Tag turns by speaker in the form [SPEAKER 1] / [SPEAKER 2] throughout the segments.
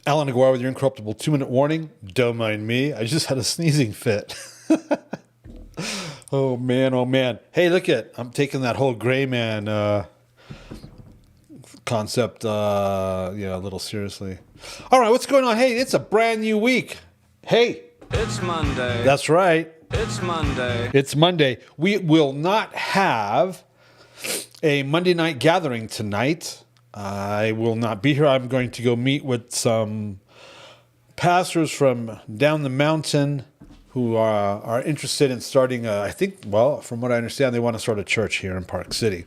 [SPEAKER 1] Allan Aguirre with your incorruptible 2-minute warning. Don't mind me. I just had a sneezing fit. Oh, man. Oh, man. Hey, I'm taking that whole gray man concept a little seriously. All right, what's going on? Hey, it's a brand new week. Hey.
[SPEAKER 2] It's Monday.
[SPEAKER 1] That's right.
[SPEAKER 2] It's Monday.
[SPEAKER 1] It's Monday. We will not have a Monday night gathering tonight. I will not be here. I'm going to go meet with some pastors from down the mountain who are interested in starting, from what I understand, they want to start a church here in Park City.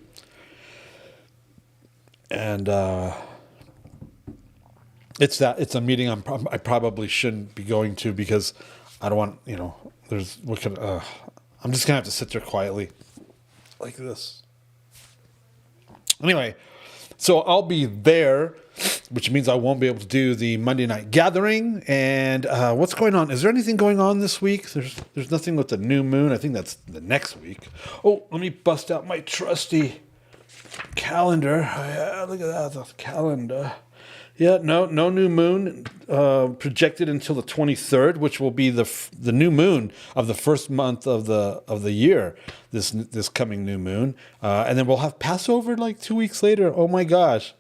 [SPEAKER 1] And it's a meeting I probably shouldn't be going to because I don't want, I'm just going to have to sit there quietly like this. Anyway, so I'll be there, which means I won't be able to do the Monday night gathering. And what's going on? Is there anything going on this week? There's nothing with the new moon. I think that's the next week. Oh, let me bust out my trusty calendar. Oh, yeah, look at that, the calendar. Yeah, no new moon projected until the 23rd, which will be the new moon of the first month of the year. This coming new moon, and then we'll have Passover like 2 weeks later. Oh my gosh!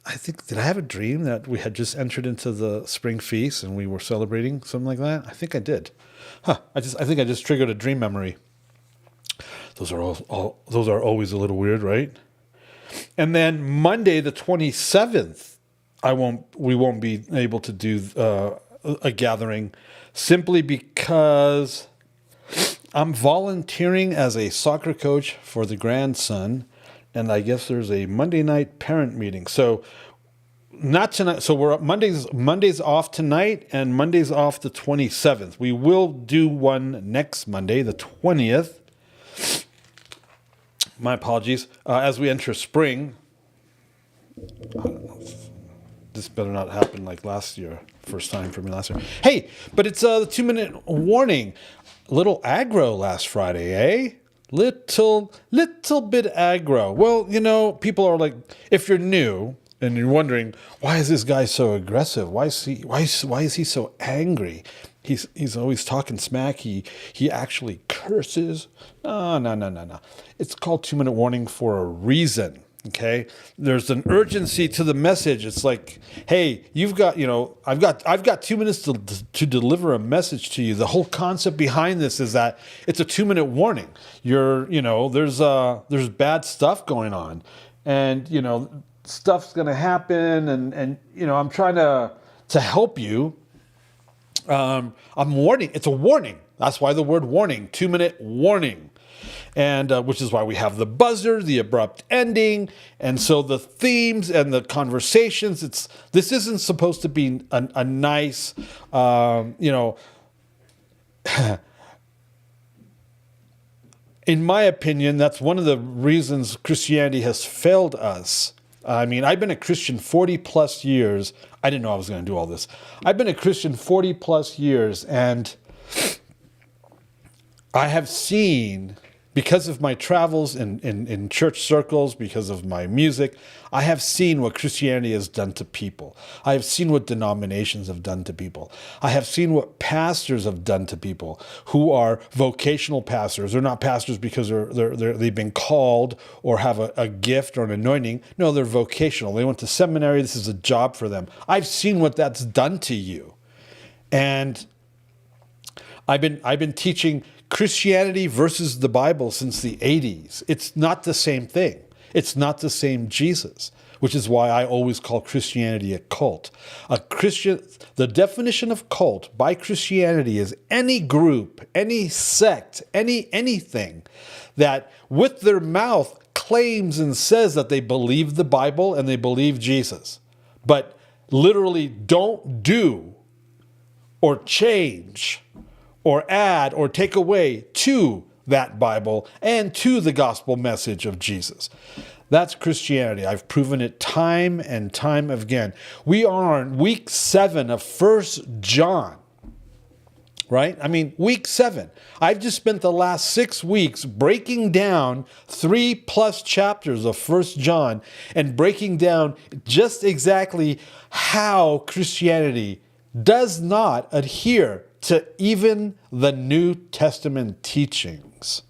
[SPEAKER 1] I think, did I have a dream that we had just entered into the spring feast and we were celebrating something like that? I think I did. I think I just triggered a dream memory. Those are always a little weird, right? And then Monday, the 27th, we won't be able to do a gathering simply because I'm volunteering as a soccer coach for the grandson, and I guess there's a Monday night parent meeting. So not tonight. So we're Monday's off tonight, and Monday's off the 27th. We will do one next Monday, the 20th. My apologies. As we enter spring, this better not happen like last year. First time for me last year. Hey, but it's the 2-minute warning. Little aggro last Friday, eh? Little bit aggro. Well, people are like, if you're new and you're wondering, why is this guy so aggressive? Why is he so angry? He's always talking smack. He actually curses. No. It's called 2-minute warning for a reason. Okay, there's an urgency to the message. It's like, hey, I've got 2 minutes to deliver a message to you. The whole concept behind this is that it's a 2-minute warning. There's bad stuff going on, and stuff's going to happen, and I'm trying to help you. I'm warning. It's a warning. That's why the word warning, 2-minute warning. And which is why we have the buzzer, the abrupt ending. And so the themes and the conversations, this isn't supposed to be a nice, in my opinion, that's one of the reasons Christianity has failed us. I mean, I've been a Christian 40 plus years. I didn't know I was going to do all this. I've been a Christian 40 plus years, and I have seen, because of my travels in church circles, because of my music, I have seen what Christianity has done to people. I have seen what denominations have done to people. I have seen what pastors have done to people who are vocational pastors. They're not pastors because they've been called or have a gift or an anointing. No, they're vocational. They went to seminary. This is a job for them. I've seen what that's done to you. And I've been teaching Christianity versus the Bible since the 80s. It's not the same thing. It's not the same Jesus, which is why I always call Christianity a cult. The definition of cult by Christianity is any group, any sect, anything that with their mouth claims and says that they believe the Bible and they believe Jesus, but literally don't do or change or add or take away to that Bible and to the gospel message of Jesus. That's Christianity. I've proven it time and time again. We are in week 7 of 1 John, right? I mean, week 7. I've just spent the last 6 weeks breaking down 3+ chapters of 1 John and breaking down just exactly how Christianity does not adhere to even the New Testament teachings.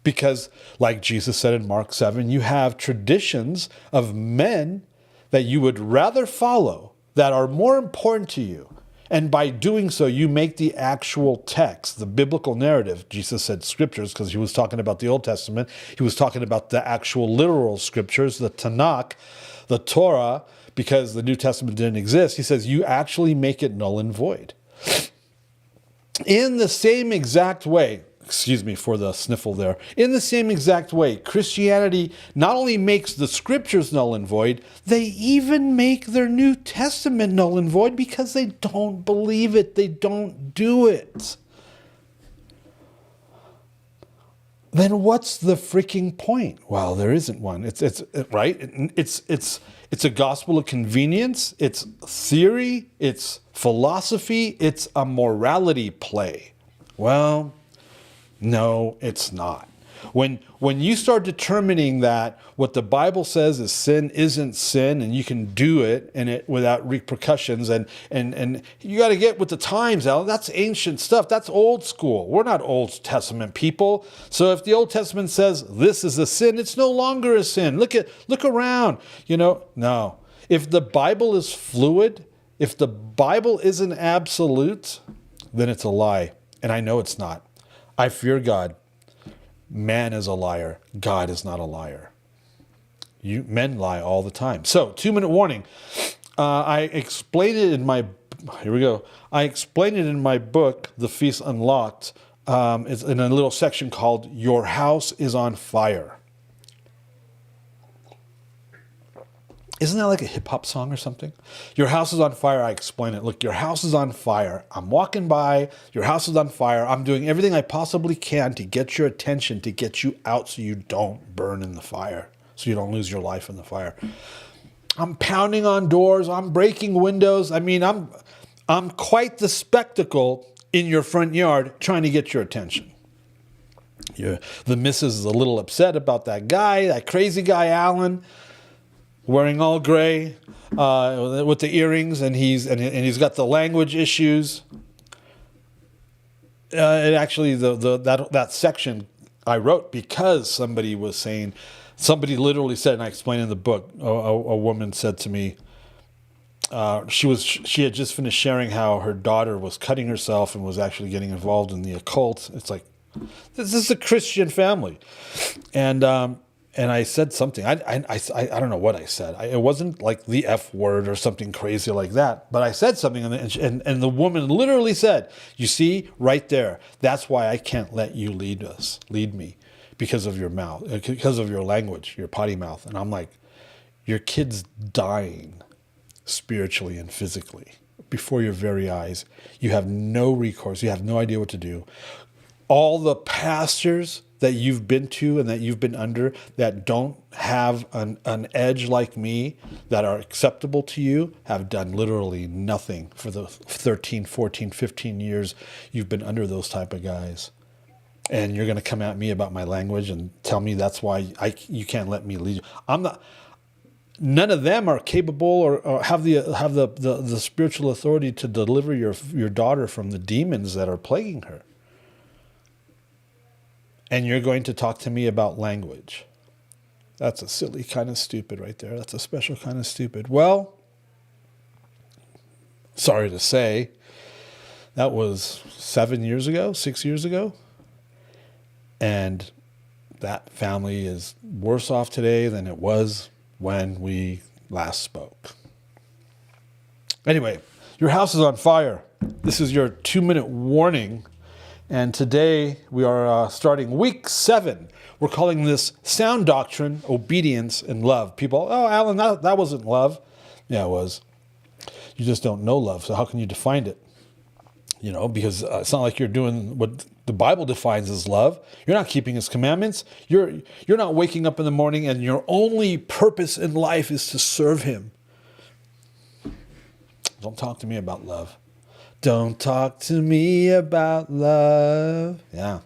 [SPEAKER 1] Because, like Jesus said in Mark 7, you have traditions of men that you would rather follow that are more important to you. And by doing so, you make the actual text, the biblical narrative. Jesus said scriptures because he was talking about the Old Testament. He was talking about the actual literal scriptures, the Tanakh, the Torah, because the New Testament didn't exist. He says you actually make it null and void. In the same exact way, excuse me for the sniffle there. In the same exact way, Christianity not only makes the scriptures null and void, they even make their New Testament null and void because they don't believe it. They don't do it. Then what's the freaking point? Well, there isn't one. It's right. It's a gospel of convenience. It's theory. It's philosophy. It's a morality play. Well, no, it's not. When you start determining that what the Bible says is sin isn't sin and you can do it and it without repercussions and you got to get with the times, Alan. That's ancient stuff. That's old school. We're not Old Testament people. So if the Old Testament says this is a sin, it's no longer a sin. Look around. No. If the Bible is fluid, if the Bible isn't absolute, then it's a lie. And I know it's not. I fear God. Man is a liar. God is not a liar. Men lie all the time. So, 2-minute warning. I explained it in my. Here we go. I explained it in my book, The Feast Unlocked. It's in a little section called "Your House is on Fire." Isn't that like a hip-hop song or something? Your house is on fire. I explain it. Look, your house is on fire. I'm walking by. Your house is on fire. I'm doing everything I possibly can to get your attention, to get you out so you don't burn in the fire, so you don't lose your life in the fire. I'm pounding on doors. I'm breaking windows. I mean, I'm quite the spectacle in your front yard trying to get your attention. The missus is a little upset about that guy, that crazy guy, Allan, wearing all gray with the earrings, and he's got the language issues. That section I wrote because somebody literally said, and I explained in the book. A woman said to me, she had just finished sharing how her daughter was cutting herself and was actually getting involved in the occult. It's like, this is a Christian family, and I said something. I don't know what I said. It wasn't like the F word or something crazy like that. But I said something, and the woman literally said, "You see, right there. That's why I can't let you lead me, because of your mouth, because of your language, your potty mouth." And I'm like, your kid's dying spiritually and physically before your very eyes. You have no recourse. You have no idea what to do. All the pastors that you've been to and that you've been under that don't have an edge like me, that are acceptable to you, have done literally nothing for the 13, 14, 15 years you've been under those type of guys. And you're going to come at me about my language and tell me that's why you can't let me lead you. None of them are capable or have the spiritual authority to deliver your daughter from the demons that are plaguing her. And you're going to talk to me about language. That's a silly kind of stupid right there. That's a special kind of stupid. Well, sorry to say, that was 6 years ago. And that family is worse off today than it was when we last spoke. Anyway, your house is on fire. This is your 2-minute warning. And today we are starting week 7. We're calling this Sound Doctrine, Obedience, and Love. People, oh, Allan, that wasn't love. Yeah, it was. You just don't know love, so how can you define it? Because it's not like you're doing what the Bible defines as love. You're not keeping His commandments. You're not waking up in the morning and your only purpose in life is to serve Him. Don't talk to me about love. Don't talk to me about love. Yeah.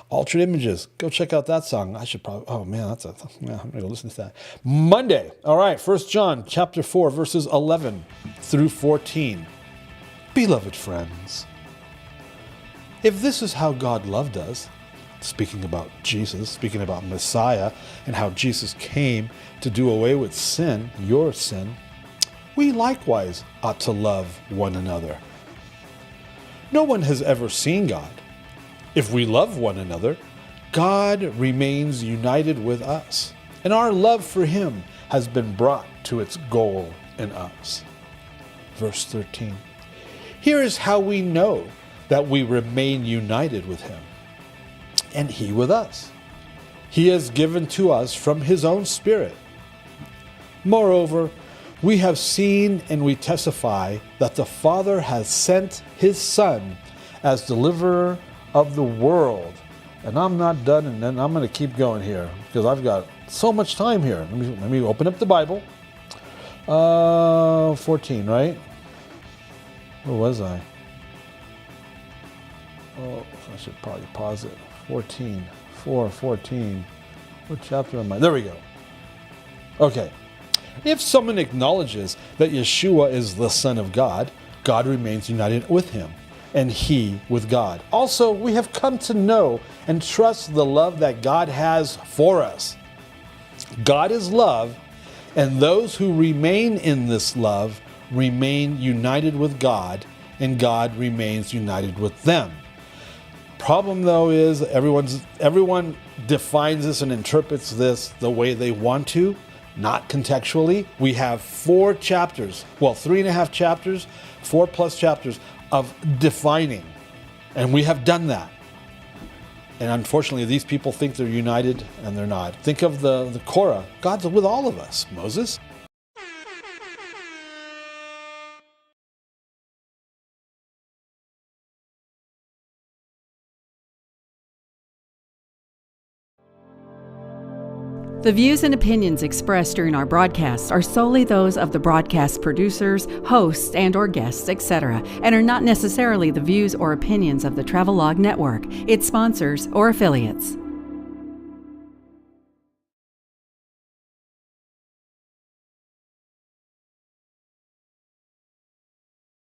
[SPEAKER 1] Altered Images. Go check out that song. I should probably, oh man, I'm going to go listen to that. Monday. All right. 1 John chapter 4, verses 11 through 14. Beloved friends, if this is how God loved us, speaking about Jesus, speaking about Messiah, and how Jesus came to do away with sin, your sin, we likewise ought to love one another. No one has ever seen God. If we love one another, God remains united with us, and our love for him has been brought to its goal in us. Verse 13. Here is how we know that we remain united with him, and he with us. He has given to us from his own Spirit. Moreover, we have seen and we testify that the Father has sent his Son as deliverer of the world. And I'm not done, and then I'm going to keep going here because I've got so much time here. Let me open up the Bible. 14, right? Where was I? Oh, I should probably pause it. 14. What chapter am I? There we go. Okay. If someone acknowledges that Yeshua is the Son of God, God remains united with him, and he with God. Also, we have come to know and trust the love that God has for us. God is love, and those who remain in this love remain united with God, and God remains united with them. Problem, though, is everyone defines this and interprets this the way they want to, not contextually. We have 4 chapters, well, 3.5 chapters, 4+ chapters of defining, and we have done that. And unfortunately, these people think they're united, and they're not. Think of the Korah. God's with all of us, Moses.
[SPEAKER 3] The views and opinions expressed during our broadcasts are solely those of the broadcast producers, hosts, and/or guests, etc., and are not necessarily the views or opinions of the Travelog Network, its sponsors, or affiliates.